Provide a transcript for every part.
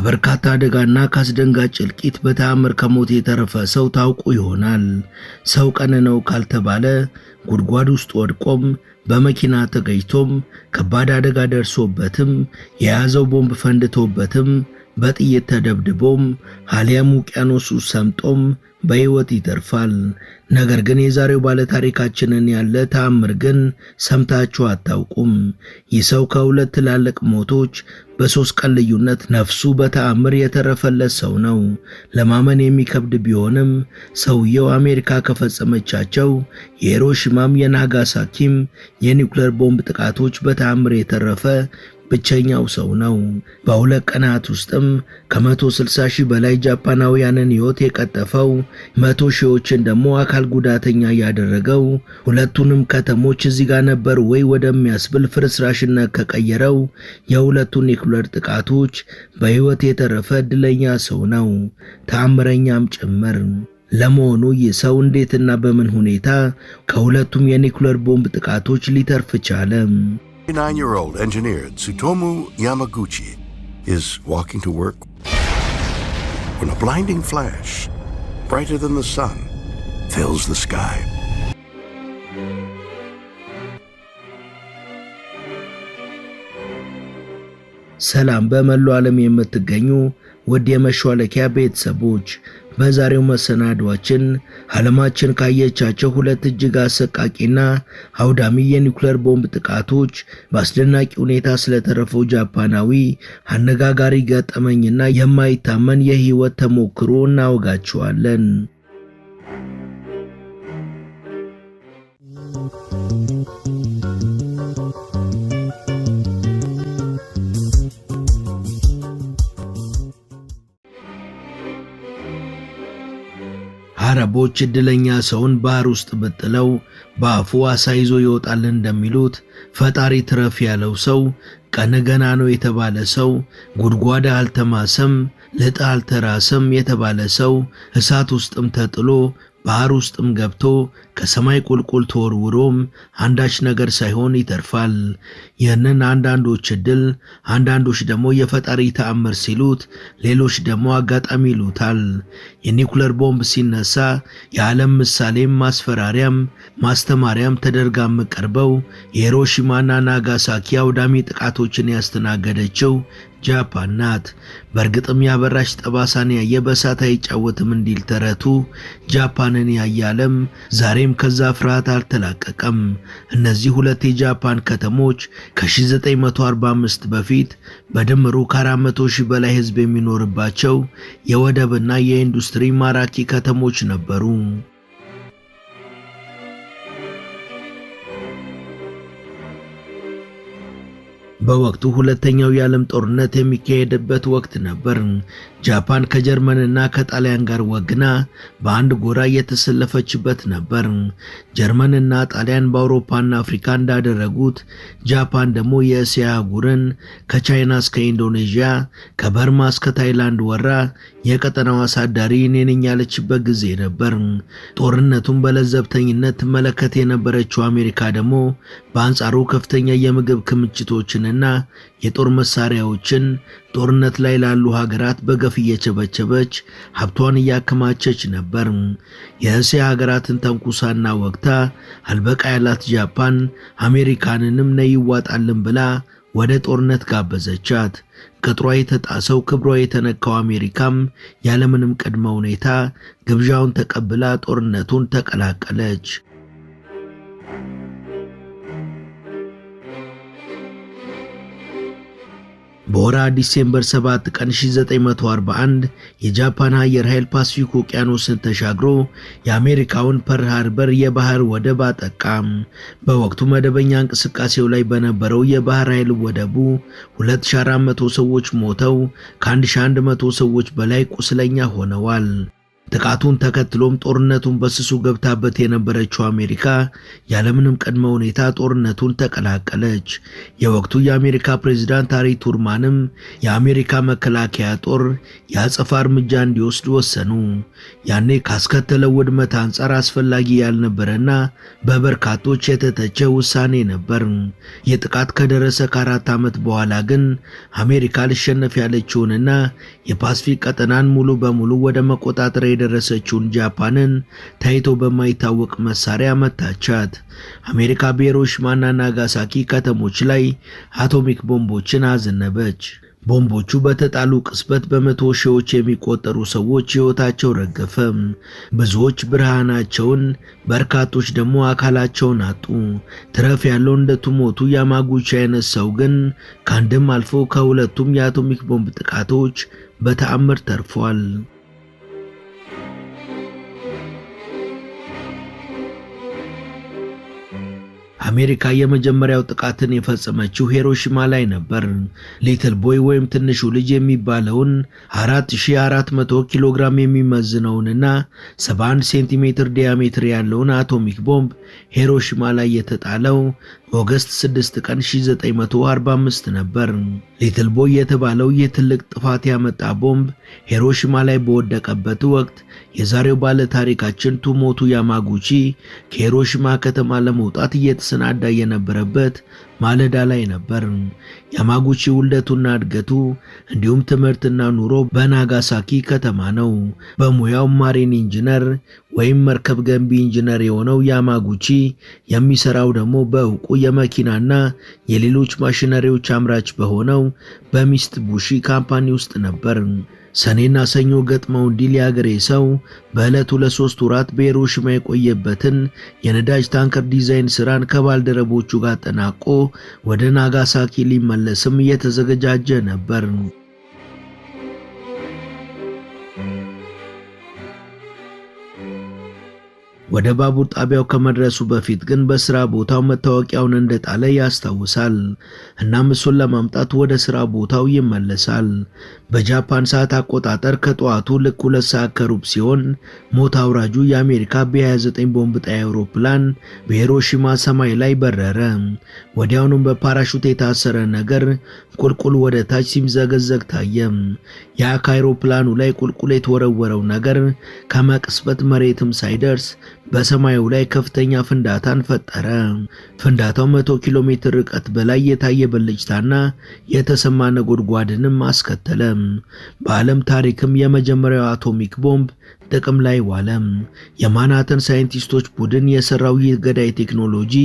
ከበርካታ አደጋና ካስደንጋጭ እልቂት በተአምር ከሞት የተረፈ ሰው ታውቁ ይሆናል። ሰው ቀን ነው ካልተባለ ጉድጓድ ውስጥ ወድቆም በመኪና ተገጭቶም ከባድ አደጋ ደርሶበትም የያዘው ቦምብ ፈንድቶበትም በጥይት ተደብድቦም አሊያም ውቅያኖስ ውስጥ ሰምጦም በሕይወት ይተርፋል። ነገር ግን የዛሬው ባለ ታሪካችንን ያለ ተአምር ግን ሰምታችሁ አታውቁም። ይህ ሰው ከሁለት ትላልቅ ሞቶች በ3 ቀን ልዩነት ነፍሱ በተአምር የተረፈለት ሰው ነው። ለማመን የሚከብድ ቢሆንም ሰውየው አሜሪካ ከፈጸመቻቸው የሂሮሺማም የናጋሳኪም የኒውክሌር ቦምብ ጥቃቶች በተአምር የተረፈ ብቸኛው ሰው ነው። በሁለት ቀናት ውስጥም ከ160 ሺህ በላይ ጃፓናውያንን ሕይወት የቀጠፈው 100 ሺዎችን ደግሞ አካል ጉዳተኛ ያደረገው ሁለቱንም ከተሞች እዚህ ጋር ነበር ወይ ወደሚያስብል ፍርስራሽነት ከቀየረው የሁለቱን ኒውክሌር ጥቃቶች በሕይወት የተረፈ እድለኛ ሰው ነው፣ ተአምረኛም ጭምር። ለመሆኑ ይህ ሰው እንዴትና በምን ሁኔታ ከሁለቱም የኒውክሌር ቦምብ ጥቃቶች ሊተርፍ ቻለ? 9-year-old engineer Tsutomu Yamaguchi is walking to work when a blinding flash, brighter than the sun, fills the sky. ሰላም በመላው ዓለም የምትገኙ ውድ የመሿለኪያ ቤተሰቦች፣ በዛሬው መሰናዷችን ዓለማችን ካየቻቸው ሁለት እጅግ አሰቃቂና አውዳሚ የኒውክሌር ቦምብ ጥቃቶች በአስደናቂ ሁኔታ ስለተረፈው ጃፓናዊ አነጋጋሪ ገጠመኝና የማይታመን የህይወት ተሞክሮ እናወጋችኋለን። አረቦች እድለኛ ሰውን ባህር ውስጥ በጥለው በአፉ አሳ ይዞ ይወጣል እንደሚሉት ፈጣሪ ትረፍ ያለው ሰው ቀን ገና ነው የተባለ ሰው ጉድጓድ አልተማሰም ልጥ አልተራሰም የተባለ ሰው እሳት ውስጥም ተጥሎ ባህር ውስጥም ገብቶ ከሰማይ ቁልቁል ተወርውሮም አንዳች ነገር ሳይሆን ይተርፋል። ይህንን አንዳንዶች እድል፣ አንዳንዶች ደግሞ የፈጣሪ ተአምር ሲሉት፣ ሌሎች ደግሞ አጋጣሚ ይሉታል። የኒውክሌር ቦምብ ሲነሳ የዓለም ምሳሌም ማስፈራሪያም ማስተማሪያም ተደርጋ የምቀርበው የሂሮሺማና ናጋሳኪ አውዳሚ ጥቃቶችን ያስተናገደችው ጃፓን ናት። በእርግጥም ያበራሽ ጠባሳን ያየ በእሳት አይጫወትም እንዲል ተረቱ። ጃፓንን ያየ ዓለም ዛሬም ከዛ ፍርሃት አልተላቀቀም። እነዚህ ሁለት የጃፓን ከተሞች ከ1945 በፊት በድምሩ ከ400 ሺህ በላይ ሕዝብ የሚኖርባቸው የወደብና የኢንዱስትሪ ማራኪ ከተሞች ነበሩ። በወቅቱ ሁለተኛው የዓለም ጦርነት የሚካሄድበት ወቅት ነበር። ጃፓን ከጀርመንና ከጣሊያን ጋር ወግና በአንድ ጎራ የተሰለፈችበት ነበር። ጀርመንና ጣሊያን በአውሮፓና አፍሪካ እንዳደረጉት ጃፓን ደግሞ የእስያ አህጉርን ከቻይና እስከ ኢንዶኔዥያ ከበርማ እስከ ታይላንድ ወራ የቀጠናው አሳዳሪ እኔ ነኝ ያለችበት ጊዜ ነበር። ጦርነቱን በለዘብተኝነት ትመለከት የነበረችው አሜሪካ ደግሞ በአንጻሩ ከፍተኛ የምግብ ክምችቶችንና የጦር መሳሪያዎችን ጦርነት ላይ ላሉ ሀገራት በገፍ እየቸበቸበች ሀብቷን እያከማቸች ነበር። የእስያ ሀገራትን ተንኩሳና ወግታ አልበቃ ያላት ጃፓን አሜሪካንንም ነይ ይዋጣልን ብላ ወደ ጦርነት ጋበዘቻት። ቅጥሯ የተጣሰው ክብሯ የተነካው አሜሪካም ያለምንም ቅድመ ሁኔታ ግብዣውን ተቀብላ ጦርነቱን ተቀላቀለች። በወራ ዲሴምበር 7 ቀን 1941 የጃፓን አየር ኃይል ፓሲፊክ ውቅያኖስን ተሻግሮ የአሜሪካውን ፐርል ሃርበር የባህር ወደብ አጠቃም። በወቅቱ መደበኛ እንቅስቃሴው ላይ በነበረው የባህር ኃይል ወደቡ 2400 ሰዎች ሞተው ከ1100 ሰዎች በላይ ቁስለኛ ሆነዋል። ጥቃቱን ተከትሎም ጦርነቱን በስሱ ገብታበት የነበረችው አሜሪካ ያለምንም ቅድመ ሁኔታ ጦርነቱን ተቀላቀለች። የወቅቱ የአሜሪካ ፕሬዝዳንት ሃሪ ቱርማንም የአሜሪካ መከላከያ ጦር የአጸፋ እርምጃ እንዲወስድ ወሰኑ። ያኔ ካስከተለው ውድመት አንጻር አስፈላጊ ያልነበረና በበርካቶች የተተቸ ውሳኔ ነበር። የጥቃት ከደረሰ ከ4 ዓመት በኋላ ግን አሜሪካ ልሸነፍ ያለችውንና የፓሲፊክ ቀጠናን ሙሉ በሙሉ ወደ መቆጣጠር የደረሰችውን ጃፓንን ታይቶ በማይታወቅ መሳሪያ መታቻት። አሜሪካ በሂሮሺማና ናጋሳኪ ከተሞች ላይ አቶሚክ ቦምቦችን አዘነበች። ቦምቦቹ በተጣሉ ቅጽበት በመቶ ሺዎች የሚቆጠሩ ሰዎች ሕይወታቸው ረገፈ። ብዙዎች ብርሃናቸውን፣ በርካቶች ደግሞ አካላቸውን አጡ። ትረፍ ያለው እንደ ቱሞቱ ያማጉቺ አይነት ሰው ግን ከአንድም አልፎ ከሁለቱም የአቶሚክ ቦምብ ጥቃቶች በተአምር ተርፏል። አሜሪካ የመጀመሪያው ጥቃትን የፈጸመችው ሂሮሺማ ላይ ነበር። ሊትል ቦይ ወይም ትንሹ ልጅ የሚባለውን 4400 ኪሎ ግራም የሚመዝነውንና 71 ሴንቲሜትር ዲያሜትር ያለውን አቶሚክ ቦምብ ሂሮሺማ ላይ የተጣለው ኦገስት 6 ቀን 1945 ነበር። ሊትል ቦይ የተባለው ይህ ትልቅ ጥፋት ያመጣ ቦምብ ሂሮሺማ ላይ በወደቀበት ወቅት የዛሬው ባለ ታሪካችን ቱሞቱ ያማጉቺ ከሂሮሺማ ከተማ ለመውጣት እየተሰናዳ የነበረበት ማለዳ ላይ ነበር። ያማጉቺ ውልደቱና እድገቱ እንዲሁም ትምህርትና ኑሮ በናጋሳኪ ከተማ ነው። በሙያው ማሪን ኢንጂነር ወይም መርከብ ገንቢ ኢንጂነር የሆነው ያማጉቺ የሚሰራው ደግሞ በእውቁ የመኪናና የሌሎች ማሽነሪዎች አምራች በሆነው በሚስት ቡሺ ካምፓኒ ውስጥ ነበር። ሰኔና ሰኞ ገጥመው እንዲል ያገሬ ሰው በዕለቱ ለ3 ወራት በሂሮሺማ የቆየበትን የነዳጅ ታንከር ዲዛይን ስራን ከባልደረቦቹ ጋር አጠናቆ ወደ ናጋሳኪ ሊመለስም እየተዘጋጀ ነበር። ወደ ባቡር ጣቢያው ከመድረሱ በፊት ግን በስራ ቦታው መታወቂያውን እንደጣለ ያስታውሳል። እናም እሱን ለማምጣት ወደ ስራ ቦታው ይመለሳል። በጃፓን ሰዓት አቆጣጠር ከጠዋቱ ልክ 2 ሰዓት ከሩብ ሲሆን ሞት አውራጁ የአሜሪካ ቢ29 ቦምብ ጣይ አውሮፕላን በሂሮሺማ ሰማይ ላይ በረረ። ወዲያውኑም በፓራሹት የታሰረ ነገር ቁልቁል ወደ ታች ሲምዘገዘግ ታየ። ያ ከአውሮፕላኑ ላይ ቁልቁል የተወረወረው ነገር ከመቅስበት መሬትም ሳይደርስ በሰማዩ ላይ ከፍተኛ ፍንዳታን ፈጠረ። ፍንዳታው 100 ኪሎ ሜትር ርቀት በላይ የታየ ብልጭታና የተሰማ ነጎድጓድንም አስከተለ። በዓለም ታሪክም የመጀመሪያው አቶሚክ ቦምብ ጥቅም ላይ ዋለ። የማንሃተን ሳይንቲስቶች ቡድን የሰራው ይህ ገዳይ ቴክኖሎጂ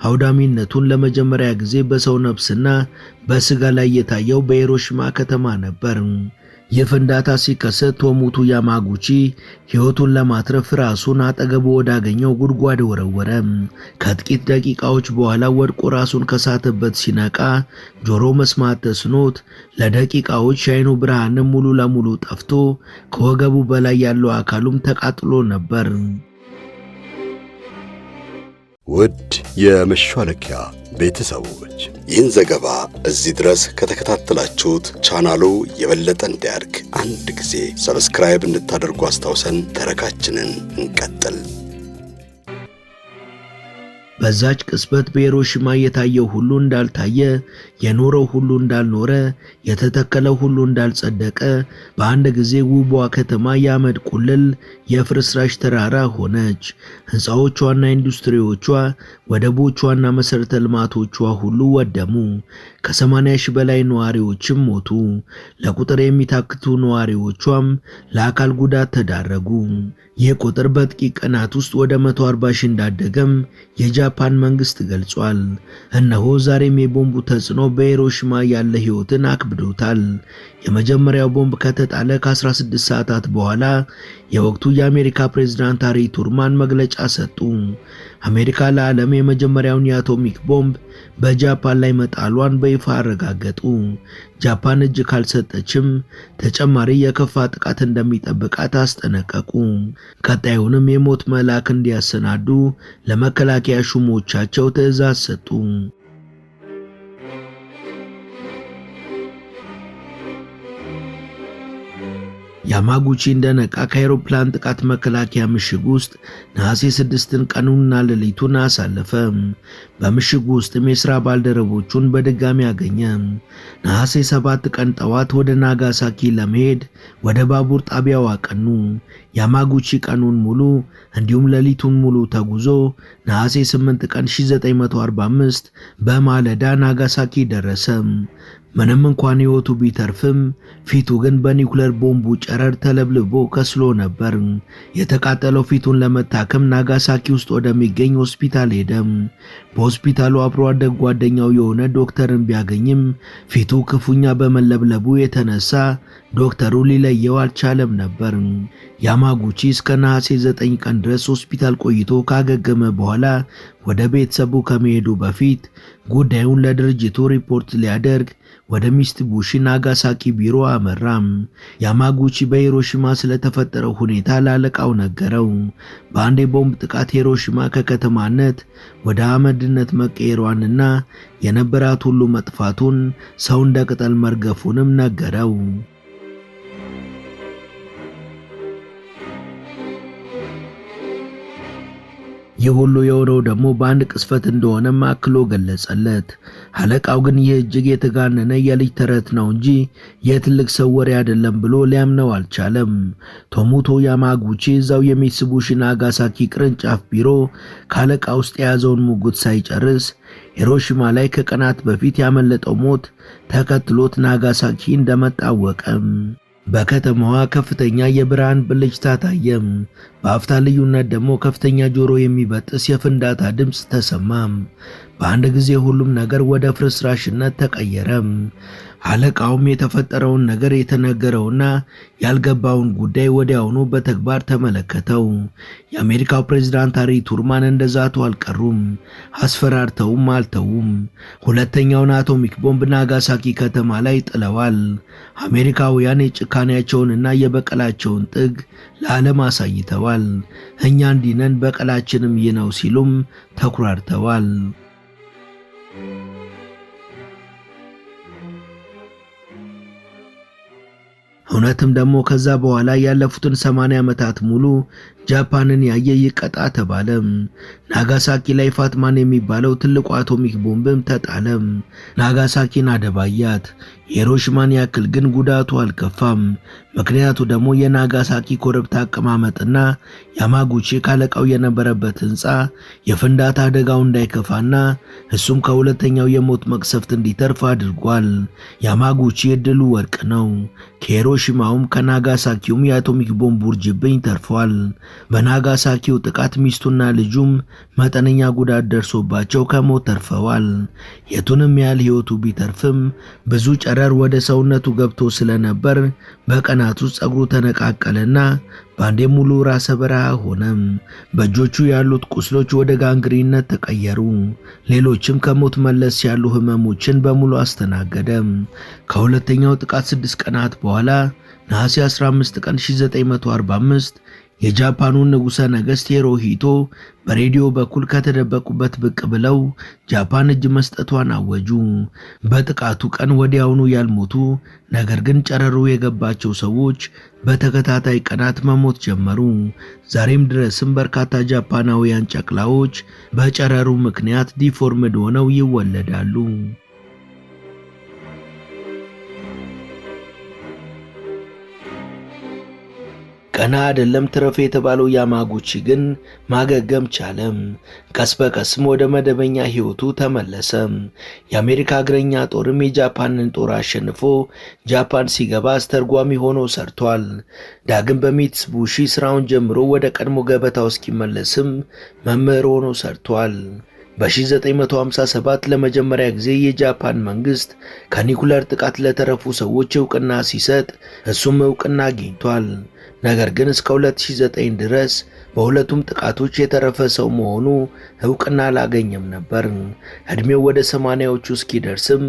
አውዳሚነቱን ለመጀመሪያ ጊዜ በሰው ነፍስና በስጋ ላይ የታየው በሂሮሺማ ከተማ ነበር። የፍንዳታ ሲከሰት ቶሞቱ ያማጉቺ ሕይወቱን ለማትረፍ ራሱን አጠገቡ ወዳገኘው ጉድጓድ ወረወረ። ከጥቂት ደቂቃዎች በኋላ ወድቆ ራሱን ከሳተበት ሲነቃ ጆሮ መስማት ተስኖት ለደቂቃዎች የዓይኑ ብርሃንም ሙሉ ለሙሉ ጠፍቶ ከወገቡ በላይ ያለው አካሉም ተቃጥሎ ነበር። ውድ የመሿለኪያ ቤተሰቦች ይህን ዘገባ እዚህ ድረስ ከተከታተላችሁት ቻናሉ የበለጠ እንዲያድግ አንድ ጊዜ ሰብስክራይብ እንድታደርጉ አስታውሰን ተረካችንን እንቀጥል። በዛች ቅጽበት በሂሮሺማ የታየው ሁሉ እንዳልታየ፣ የኖረው ሁሉ እንዳልኖረ፣ የተተከለው ሁሉ እንዳልጸደቀ በአንድ ጊዜ ውቧ ከተማ የአመድ ቁልል የፍርስራሽ ተራራ ሆነች። ሕንፃዎቿና ኢንዱስትሪዎቿ፣ ወደቦቿና መሰረተ ልማቶቿ ሁሉ ወደሙ። ከ80 ሺህ በላይ ነዋሪዎችም ሞቱ። ለቁጥር የሚታክቱ ነዋሪዎቿም ለአካል ጉዳት ተዳረጉ። ይህ ቁጥር በጥቂት ቀናት ውስጥ ወደ 140 ሺህ እንዳደገም የጃፓን መንግስት ገልጿል። እነሆ ዛሬም የቦምቡ ተጽዕኖ በሂሮሺማ ያለ ሕይወትን አክብዶታል። የመጀመሪያው ቦምብ ከተጣለ ከ16 ሰዓታት በኋላ የወቅቱ የአሜሪካ ፕሬዝዳንት ሃሪ ቱርማን መግለጫ ሰጡ። አሜሪካ ለዓለም የመጀመሪያውን የአቶሚክ ቦምብ በጃፓን ላይ መጣሏን በይፋ አረጋገጡ። ጃፓን እጅ ካልሰጠችም ተጨማሪ የከፋ ጥቃት እንደሚጠብቃት አስጠነቀቁ። ቀጣዩንም የሞት መልአክ እንዲያሰናዱ ለመከላከያ ሹሞቻቸው ትዕዛዝ ሰጡ። ያማጉቺ እንደነቃ ከአውሮፕላን ጥቃት መከላከያ ምሽግ ውስጥ ነሐሴ 6 ቀኑንና ሌሊቱን አሳለፈ። በምሽጉ ውስጥም የሥራ ባልደረቦቹን በድጋሚ አገኘ። ነሐሴ 7 ቀን ጠዋት ወደ ናጋሳኪ ለመሄድ ወደ ባቡር ጣቢያው አቀኑ። ያማጉቺ ቀኑን ሙሉ እንዲሁም ሌሊቱን ሙሉ ተጉዞ ነሐሴ 8 ቀን 1945 በማለዳ ናጋሳኪ ደረሰ። ምንም እንኳን ሕይወቱ ቢተርፍም ፊቱ ግን በኒውክሌር ቦምቡ ጨረር ተለብልቦ ከስሎ ነበር። የተቃጠለው ፊቱን ለመታከም ናጋሳኪ ውስጥ ወደሚገኝ ሆስፒታል ሄደ። በሆስፒታሉ አብሮ አደግ ጓደኛው የሆነ ዶክተርን ቢያገኝም ፊቱ ክፉኛ በመለብለቡ የተነሳ ዶክተሩ ሊለየው አልቻለም ነበር። ያማጉቺ እስከ ነሐሴ 9 ቀን ድረስ ሆስፒታል ቆይቶ ካገገመ በኋላ ወደ ቤተሰቡ ከመሄዱ በፊት ጉዳዩን ለድርጅቱ ሪፖርት ሊያደርግ ወደ ሚትሱቢሺ ናጋሳኪ ቢሮ አመራም። ያማጉቺ በሂሮሺማ ስለተፈጠረው ሁኔታ ላለቃው ነገረው። በአንድ የቦምብ ጥቃት ሂሮሺማ ከከተማነት ወደ አመድነት መቀየሯንና የነበራት ሁሉ መጥፋቱን፣ ሰው እንደ ቅጠል መርገፉንም ነገረው። ይህ ሁሉ የሆነው ደግሞ በአንድ ቅስፈት እንደሆነ አክሎ ገለጸለት። አለቃው ግን ይህ እጅግ የተጋነነ የልጅ ተረት ነው እንጂ የትልቅ ሰው ወሬ አይደለም ብሎ ሊያምነው አልቻለም። ቶሞቶ ያማጉቺ እዛው የሚትሱቢሺ ናጋሳኪ ቅርንጫፍ ቢሮ ካለቃ ውስጥ የያዘውን ሙጉት ሳይጨርስ ሂሮሺማ ላይ ከቀናት በፊት ያመለጠው ሞት ተከትሎት ናጋሳኪ እንደመጣ አወቀ። በከተማዋ ከፍተኛ የብርሃን ብልጭታ ታየ። በአፍታ ልዩነት ደግሞ ከፍተኛ ጆሮ የሚበጥስ የፍንዳታ ድምፅ ተሰማ። በአንድ ጊዜ ሁሉም ነገር ወደ ፍርስራሽነት ተቀየረ። አለቃውም የተፈጠረውን ነገር የተነገረውና ያልገባውን ጉዳይ ወዲያውኑ በተግባር ተመለከተው። የአሜሪካው ፕሬዝዳንት ሃሪ ቱርማን እንደዛቱ አልቀሩም፣ አስፈራርተውም አልተውም። ሁለተኛውን አቶሚክ ቦምብ ናጋሳኪ ከተማ ላይ ጥለዋል። አሜሪካውያን የጭካኔያቸውንና የበቀላቸውን ጥግ ለዓለም አሳይተዋል። እኛ እንዲነን በቀላችንም ይህ ነው ሲሉም ተኩራርተዋል። እውነትም ደግሞ ከዛ በኋላ ያለፉትን 80 ዓመታት ሙሉ ጃፓንን ያየ ይቀጣ ተባለ። ናጋሳኪ ላይ ፋትማን የሚባለው ትልቁ አቶሚክ ቦምብም ተጣለ። ናጋሳኪን አደባያት። የሂሮሺማን ያክል ግን ጉዳቱ አልከፋም። ምክንያቱ ደግሞ የናጋሳኪ ኮረብታ አቀማመጥና ያማጉቺ ካለቃው የነበረበት ህንፃ የፍንዳታ አደጋው እንዳይከፋና እሱም ከሁለተኛው የሞት መቅሰፍት እንዲተርፍ አድርጓል። ያማጉቺ የድሉ ወርቅ ነው። ከሂሮሺማውም ከናጋሳኪውም የአቶሚክ ቦምብ ውርጅብኝ ተርፏል። በናጋሳኪው ጥቃት ሚስቱና ልጁም መጠነኛ ጉዳት ደርሶባቸው ከሞት ተርፈዋል። የቱንም ያህል ህይወቱ ቢተርፍም ብዙ ጨረር ወደ ሰውነቱ ገብቶ ስለነበር በቀናት ውስጥ ጸጉሩ ተነቃቀለና በአንዴ ሙሉ ራሰ በረሃ ሆነ። በእጆቹ ያሉት ቁስሎች ወደ ጋንግሪነት ተቀየሩ። ሌሎችም ከሞት መለስ ያሉ ህመሞችን በሙሉ አስተናገደ። ከሁለተኛው ጥቃት 6 ቀናት በኋላ ነሐሴ 15 ቀን 1945 የጃፓኑ ንጉሠ ነገሥት ሂሮሂቶ በሬዲዮ በኩል ከተደበቁበት ብቅ ብለው ጃፓን እጅ መስጠቷን አወጁ። በጥቃቱ ቀን ወዲያውኑ ያልሞቱ ነገር ግን ጨረሩ የገባቸው ሰዎች በተከታታይ ቀናት መሞት ጀመሩ። ዛሬም ድረስም በርካታ ጃፓናውያን ጨቅላዎች በጨረሩ ምክንያት ዲፎርምድ ሆነው ይወለዳሉ። ቀና አይደለም ትረፍ የተባለው ያማጉቺ ግን ማገገም ቻለም። ቀስ በቀስም ወደ መደበኛ ህይወቱ ተመለሰ። የአሜሪካ እግረኛ ጦርም የጃፓንን ጦር አሸንፎ ጃፓን ሲገባ አስተርጓሚ ሆኖ ሰርቷል። ዳግም በሚትሱቢሺ ስራውን ጀምሮ ወደ ቀድሞ ገበታው እስኪመለስም መምህር ሆኖ ሰርቷል። በ1957 ለመጀመሪያ ጊዜ የጃፓን መንግስት ከኒኩለር ጥቃት ለተረፉ ሰዎች ዕውቅና ሲሰጥ እሱም ዕውቅና አግኝቷል። ነገር ግን እስከ 2009 ድረስ በሁለቱም ጥቃቶች የተረፈ ሰው መሆኑ ዕውቅና አላገኘም ነበር። እድሜው ወደ 80ዎቹ እስኪደርስም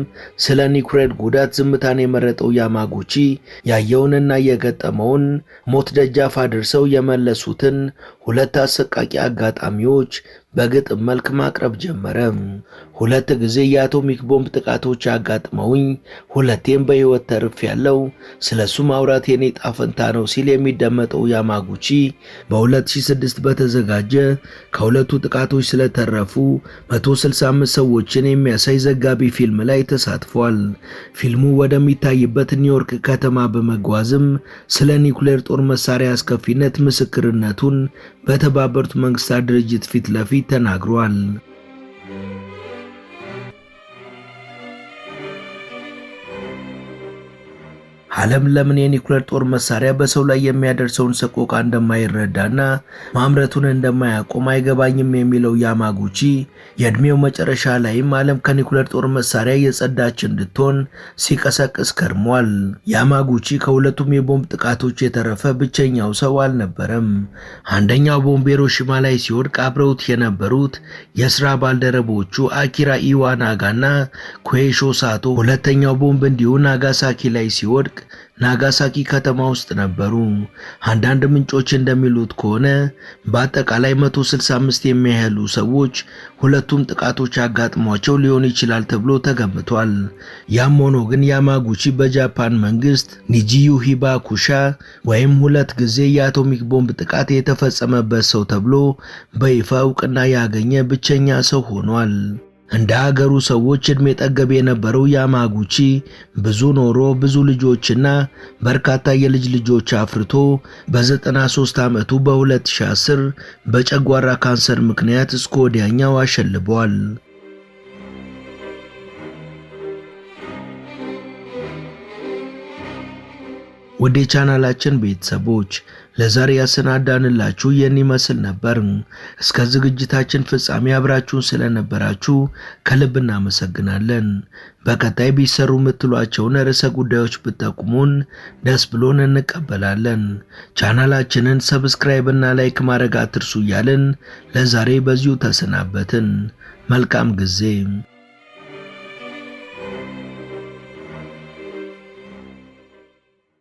ስለ ኒኩሌር ጉዳት ዝምታን የመረጠው ያማጉቺ ያየውንና የገጠመውን ሞት ደጃፍ አድርሰው የመለሱትን ሁለት አሰቃቂ አጋጣሚዎች በግጥም መልክ ማቅረብ ጀመረ። 2 ጊዜ የአቶሚክ ቦምብ ጥቃቶች አጋጥመውኝ 2ቴም በሕይወት ተርፌያለሁ። ስለሱ ማውራት የኔ ጣፈንታ ነው ሲል የሚደመጠው ያማጉቺ በ2006 በተዘጋጀ ከሁለቱ ጥቃቶች ስለተረፉ 165 ሰዎችን የሚያሳይ ዘጋቢ ፊልም ላይ ተሳትፏል። ፊልሙ ወደሚታይበት ኒውዮርክ ከተማ በመጓዝም ስለ ኒውክሌር ጦር መሳሪያ አስከፊነት ምስክርነቱን በተባበሩት መንግስታት ድርጅት ፊት ለፊት ተናግሯል። ዓለም ለምን የኒውክሌር ጦር መሳሪያ በሰው ላይ የሚያደርሰውን ሰቆቃ እንደማይረዳና ማምረቱን እንደማያቆም አይገባኝም የሚለው ያማጉቺ የእድሜው መጨረሻ ላይም ዓለም ከኒውክሌር ጦር መሳሪያ የጸዳች እንድትሆን ሲቀሰቅስ ከርሟል። ያማጉቺ ከሁለቱም የቦምብ ጥቃቶች የተረፈ ብቸኛው ሰው አልነበረም። አንደኛው ቦምብ ሂሮሺማ ላይ ሲወድቅ አብረውት የነበሩት የሥራ ባልደረቦቹ አኪራ ኢዋናጋና ኩዌሾ ሳቶ፣ ሁለተኛው ቦምብ እንዲሁ ናጋሳኪ ላይ ሲወድቅ ናጋሳኪ ከተማ ውስጥ ነበሩ። አንዳንድ ምንጮች እንደሚሉት ከሆነ በአጠቃላይ 165 የሚያህሉ ሰዎች ሁለቱም ጥቃቶች አጋጥሟቸው ሊሆን ይችላል ተብሎ ተገምቷል። ያም ሆኖ ግን ያማጉቺ በጃፓን መንግስት ኒጂዩ ሂባኩሻ ወይም 2 ጊዜ የአቶሚክ ቦምብ ጥቃት የተፈጸመበት ሰው ተብሎ በይፋ እውቅና ያገኘ ብቸኛ ሰው ሆኗል። እንደ ሀገሩ ሰዎች እድሜ ጠገብ የነበረው ያማጉቺ ብዙ ኖሮ ብዙ ልጆችና በርካታ የልጅ ልጆች አፍርቶ በ93 ዓመቱ በ2010 በጨጓራ ካንሰር ምክንያት እስከ ወዲያኛው አሸልቧል። ወደ ቻናላችን ቤተሰቦች ለዛሬ ያሰናዳንላችሁ ይህን ይመስል ነበር። እስከ ዝግጅታችን ፍጻሜ አብራችሁን ስለነበራችሁ ከልብ እናመሰግናለን። በቀጣይ ቢሰሩ የምትሏቸውን ርዕሰ ጉዳዮች ብትጠቁሙን ደስ ብሎን እንቀበላለን። ቻናላችንን ሰብስክራይብ እና ላይክ ማድረግ አትርሱ እያልን ለዛሬ በዚሁ ተሰናበትን። መልካም ጊዜ።